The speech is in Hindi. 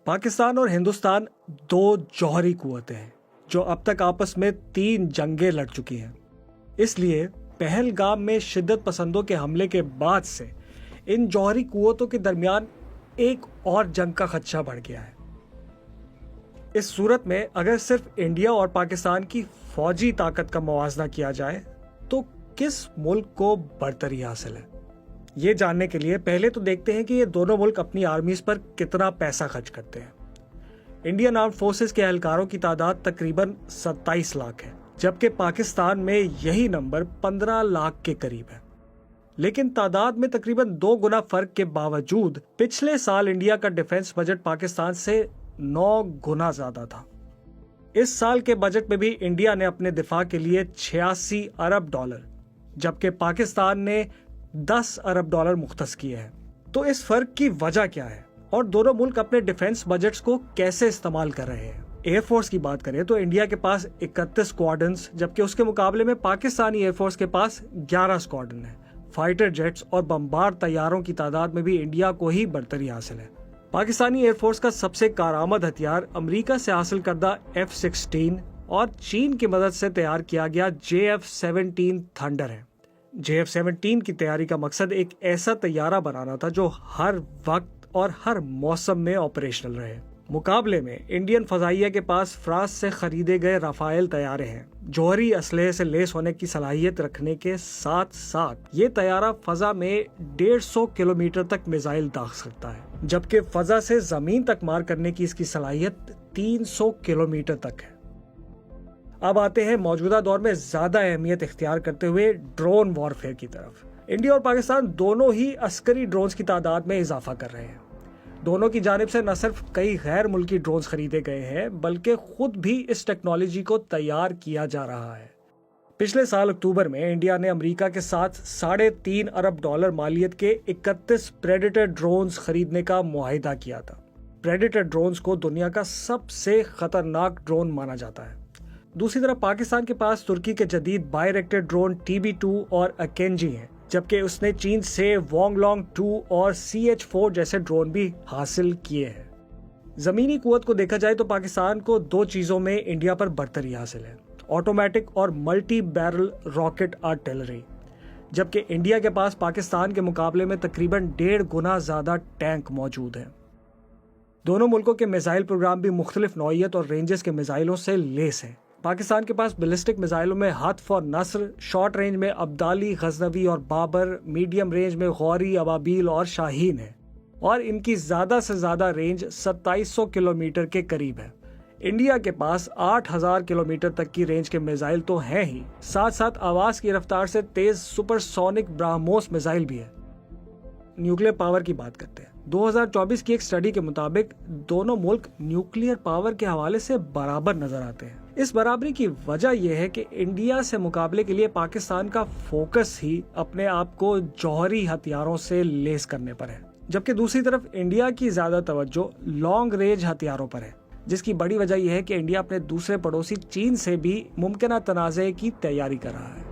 पाकिस्तान और हिंदुस्तान दो जौहरी कुव्वतें हैं जो अब तक आपस में 3 जंगें लड़ चुकी हैं। इसलिए पहलगाम में शिद्दत पसंदों के हमले के बाद से इन जौहरी कुव्वतों के दरमियान एक और जंग का खदशा बढ़ गया है। इस सूरत में अगर सिर्फ इंडिया और पाकिस्तान की फौजी ताकत का मुवाजना किया जाए तो किस मुल्क को बढ़तरी हासिल है, ये जानने के लिए पहले तो देखते हैं कि ये दोनों मुल्क अपनी आर्मीज पर कितना पैसा खर्च करते हैं। इंडियन आर्म्ड फोर्सेस के एहलकारों की तादाद तकरीबन 27 लाख है, जबकि पाकिस्तान में यही नंबर 15 लाख के करीब है। लेकिन तादाद में तकरीबन 2 गुना फर्क के बावजूद पिछले साल इंडिया का डिफेंस बजट पाकिस्तान से 9 गुना ज्यादा था। इस साल के बजट में भी इंडिया ने अपने दिफा के लिए 86 अरब डॉलर जबकि पाकिस्तान ने 10 अरब डॉलर मुख्तस किए हैं। तो इस फर्क की वजह क्या है और दोनों मुल्क अपने डिफेंस बजट्स को कैसे इस्तेमाल कर रहे हैं? एयरफोर्स की बात करें तो इंडिया के पास 31 स्क्वाड्रन्स जबकि उसके मुकाबले में पाकिस्तानी एयरफोर्स के पास 11 स्क्वाड्रन है। फाइटर जेट्स और बमबार तैयारों की तादाद में भी इंडिया को ही बढ़तरी हासिल है। पाकिस्तानी एयरफोर्स का सबसे कारआमद हथियार अमेरिका से हासिल करदा F-16 और चीन की मदद से तैयार किया गया JF-17 थंडर है। JF-17 की तैयारी का मकसद एक ऐसा तैयारा बनाना था जो हर वक्त और हर मौसम में ऑपरेशनल रहे। मुकाबले में इंडियन फजाइया के पास फ्रांस से खरीदे गए राफेल तैयारे हैं। जौहरी असलहे से लेस होने की सलाहियत रखने के साथ साथ ये तैयारा फजा में 150 किलोमीटर तक मिसाइल दाग सकता है, जबकि फजा से जमीन तक मार करने की इसकी सलाहियत 300 किलोमीटर तक है। अब आते हैं मौजूदा दौर में ज्यादा अहमियत इख्तियार करते हुए ड्रोन वॉरफेयर की तरफ। इंडिया और पाकिस्तान दोनों ही अस्करी ड्रोन्स की तादाद में इजाफा कर रहे हैं। दोनों की जानिब से न सिर्फ कई गैर मुल्की ड्रोन्स खरीदे गए हैं बल्कि खुद भी इस टेक्नोलॉजी को तैयार किया जा रहा है। पिछले साल अक्टूबर में इंडिया ने अमेरिका के साथ 3.5 अरब डॉलर मालियत के 31 प्रेडेटर ड्रोन्स खरीदने का मुआहिदा किया था। प्रेडेटर ड्रोन्स को दुनिया का सबसे खतरनाक ड्रोन माना जाता है। दूसरी तरफ पाकिस्तान के पास तुर्की के जदीद बायरेक्टर ड्रोन TB2 और अकेंजी हैं, जबकि उसने चीन से वोंगलोंग 2 और CH-4 जैसे ड्रोन भी हासिल किए हैं। जमीनी कुव्वत को देखा जाए तो पाकिस्तान को 2 चीजों में इंडिया पर बढ़तरी हासिल है, ऑटोमेटिक और मल्टी बैरल रॉकेट आर्टिलरी, जबकि इंडिया के पास पाकिस्तान के मुकाबले में तकरीबन 1.5 गुना ज्यादा टैंक मौजूद हैं। दोनों मुल्कों के मिसाइल प्रोग्राम भी मुख्तलिफ नौइयत और रेंजेस के मिसाइलों से लेस हैं। पाकिस्तान के पास बैलिस्टिक मिसाइलों में हत्फ और नस्र, शॉर्ट रेंज में अब्दाली, गजनवी और बाबर, मीडियम रेंज में गौरी, अबाबील और शाहीन है और इनकी ज्यादा से ज्यादा रेंज 2700 किलोमीटर के करीब है। इंडिया के पास 8000 किलोमीटर तक की रेंज के मिसाइल तो हैं ही, साथ साथ आवाज की रफ्तार से तेज सुपरसोनिक ब्राह्मोस मिसाइल भी है। न्यूक्लियर पावर की बात करते हैं। 2024 की एक स्टडी के मुताबिक दोनों मुल्क न्यूक्लियर पावर के हवाले से बराबर नजर आते हैं। इस बराबरी की वजह यह है कि इंडिया से मुकाबले के लिए पाकिस्तान का फोकस ही अपने आप को जौहरी हथियारों से लेस करने पर है, जबकि दूसरी तरफ इंडिया की ज्यादा तवज्जो लॉन्ग रेंज हथियारों पर है, जिसकी बड़ी वजह यह है कि इंडिया अपने दूसरे पड़ोसी चीन से भी मुमकिन तनाज़े की तैयारी कर रहा है।